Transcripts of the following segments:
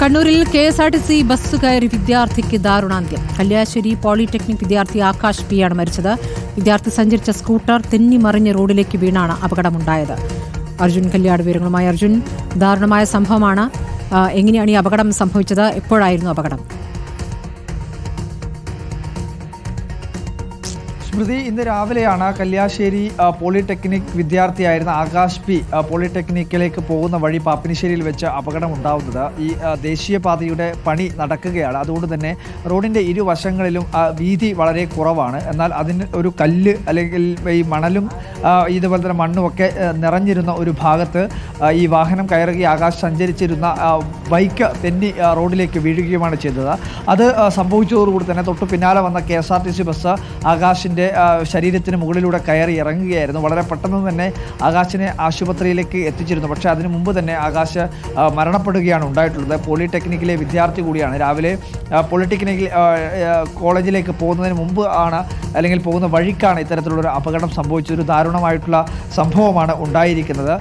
കണ്ണൂരിൽ KSRTC bus കയറി വിദ്യാർത്ഥിക്ക് ദാരുണാന്ത്യം. കല്യാശ്ശേരി പോളിടെക്നിക് വിദ്യാർത്ഥി ആകാശ് P ആണ് മരിച്ചത്. വിദ്യാർത്ഥി സഞ്ചരിച്ച സ്കൂട്ടർ തെന്നിമറിഞ്ഞ് റോഡിലേക്ക് വീണാണ് അപകടമുണ്ടായത്. അർജുൻ കല്യാട് വിവരങ്ങളുമായി. അർജുൻ, ദാരുണമായ സംഭവമാണ്. എങ്ങനെയാണ് ഈ അപകടം സംഭവിച്ചത്? എപ്പോഴായിരുന്നു അപകടം? സ്മൃതി, ഇന്ന് രാവിലെയാണ് കല്യാശ്ശേരി പോളിടെക്നിക് വിദ്യാർത്ഥിയായിരുന്ന ആകാശ് P പോളിടെക്നിക്കിലേക്ക് പോകുന്ന വഴി പാപ്പിനിശ്ശേരിയിൽ വെച്ച് അപകടം ഉണ്ടാവുന്നത്. ഈ ദേശീയപാതയുടെ പണി നടക്കുകയാണ്. അതുകൊണ്ട് തന്നെ റോഡിൻ്റെ ഇരുവശങ്ങളിലും വീതി വളരെ കുറവാണ്. എന്നാൽ അതിന് ഒരു കല്ല് അല്ലെങ്കിൽ ഈ മണലും ഇതുപോലെ തന്നെ മണ്ണുമൊക്കെ നിറഞ്ഞിരുന്ന ഒരു ഭാഗത്ത് ഈ വാഹനം കയറുകയും ആകാശ് സഞ്ചരിച്ചിരുന്ന ബൈക്ക് തെന്നി റോഡിലേക്ക് വീഴുകയുമാണ് ചെയ്തത്. അത് സംഭവിച്ചതോടുകൂടി തന്നെ തൊട്ടു പിന്നാലെ വന്ന KSRTC ബസ് ആകാശിൻ്റെ ശരീരത്തിന് മുകളിലൂടെ കയറി ഇറങ്ങുകയായിരുന്നു. വളരെ പെട്ടെന്ന് തന്നെ ആകാശിനെ ആശുപത്രിയിലേക്ക് എത്തിച്ചിരുന്നു. പക്ഷേ അതിനു മുമ്പ് തന്നെ ആകാശ് മരണപ്പെടുകയാണ് ഉണ്ടായിട്ടുള്ളത്. പോളിടെക്നിക്കിലെ വിദ്യാർത്ഥി കൂടിയാണ്. രാവിലെ പോളിടെക്നിക്കൽ കോളേജിലേക്ക് പോകുന്നതിന് മുമ്പ് ആണ് അല്ലെങ്കിൽ പോകുന്ന വഴിക്കാണ് ഇത്തരത്തിലുള്ളൊരു അപകടം സംഭവിച്ചത്. ഒരു ദാരുണമായിട്ടുള്ള സംഭവമാണ് ഉണ്ടായിരിക്കുന്നത്.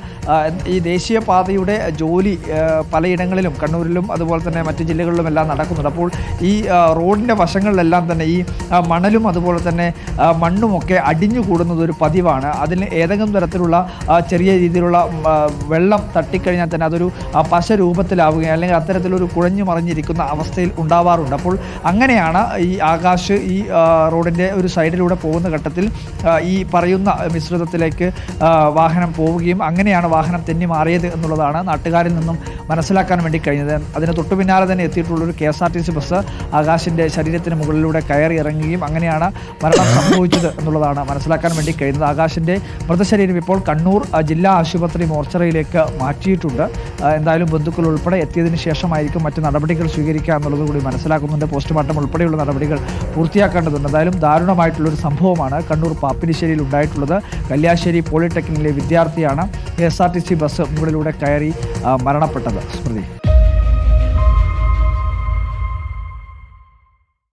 ഈ ദേശീയപാതയുടെ ജോലി പലയിടങ്ങളിലും കണ്ണൂരിലും അതുപോലെ തന്നെ മറ്റ് ജില്ലകളിലുമെല്ലാം നടക്കുന്നുണ്ട്. അപ്പോൾ ഈ റോഡിൻ്റെ വശങ്ങളിലെല്ലാം തന്നെ ഈ മണലും അതുപോലെ തന്നെ മണ്ണുമൊക്കെ അടിഞ്ഞു കൂടുന്നത് ഒരു പതിവാണ്. അതിന് ഏതെങ്കിലും തരത്തിലുള്ള ചെറിയ രീതിയിലുള്ള വെള്ളം തട്ടിക്കഴിഞ്ഞാൽ തന്നെ അതൊരു പശ രൂപത്തിലാവുകയും അല്ലെങ്കിൽ അത്തരത്തിലൊരു കുഴഞ്ഞു മറിഞ്ഞിരിക്കുന്ന അവസ്ഥയിൽ ഉണ്ടാവാറുണ്ട്. അപ്പോൾ അങ്ങനെയാണ് ഈ ആകാശ് ഈ റോഡിൻ്റെ ഒരു സൈഡിലൂടെ പോകുന്ന ഘട്ടത്തിൽ ഈ പറയുന്ന മിശ്രിതത്തിലേക്ക് വാഹനം പോവുകയും അങ്ങനെയാണ് വാഹനം തെന്നി മാറിയത് എന്നുള്ളതാണ് നാട്ടുകാരിൽ നിന്നും മനസ്സിലാക്കാൻ വേണ്ടി കഴിഞ്ഞത്. അതിന് തൊട്ടു പിന്നാലെ തന്നെ എത്തിയിട്ടുള്ളൊരു KSRTC ബസ് ആകാശിൻ്റെ ശരീരത്തിന് മുകളിലൂടെ കയറി ഇറങ്ങുകയും അങ്ങനെയാണ് മരണം സംഭവിച്ചത് എന്നുള്ളതാണ് മനസ്സിലാക്കാൻ വേണ്ടി കഴിയുന്നത്. ആകാശിൻ്റെ മൃതശരീരം ഇപ്പോൾ കണ്ണൂർ ജില്ലാ ആശുപത്രി മോർച്ചറിയിലേക്ക് മാറ്റിയിട്ടുണ്ട്. എന്തായാലും ബന്ധുക്കൾ ഉൾപ്പെടെ എത്തിയതിനു ശേഷമായിരിക്കും മറ്റ് നടപടികൾ സ്വീകരിക്കുക എന്നുള്ളത് കൂടി മനസ്സിലാക്കുന്നുണ്ട്. പോസ്റ്റ്മോർട്ടം ഉൾപ്പെടെയുള്ള നടപടികൾ പൂർത്തിയാക്കേണ്ടതുണ്ട്. എന്തായാലും ദാരുണമായിട്ടുള്ളൊരു സംഭവമാണ് കണ്ണൂർ പാപ്പിനിശ്ശേരിയിൽ ഉണ്ടായിട്ടുള്ളത്. കല്യാശ്ശേരി പോളിടെക്നിക്കിലെ വിദ്യാർത്ഥിയാണ് KSRTC ബസ് മുകളിലൂടെ കയറി മരണപ്പെട്ടത്. സ്മൃതി.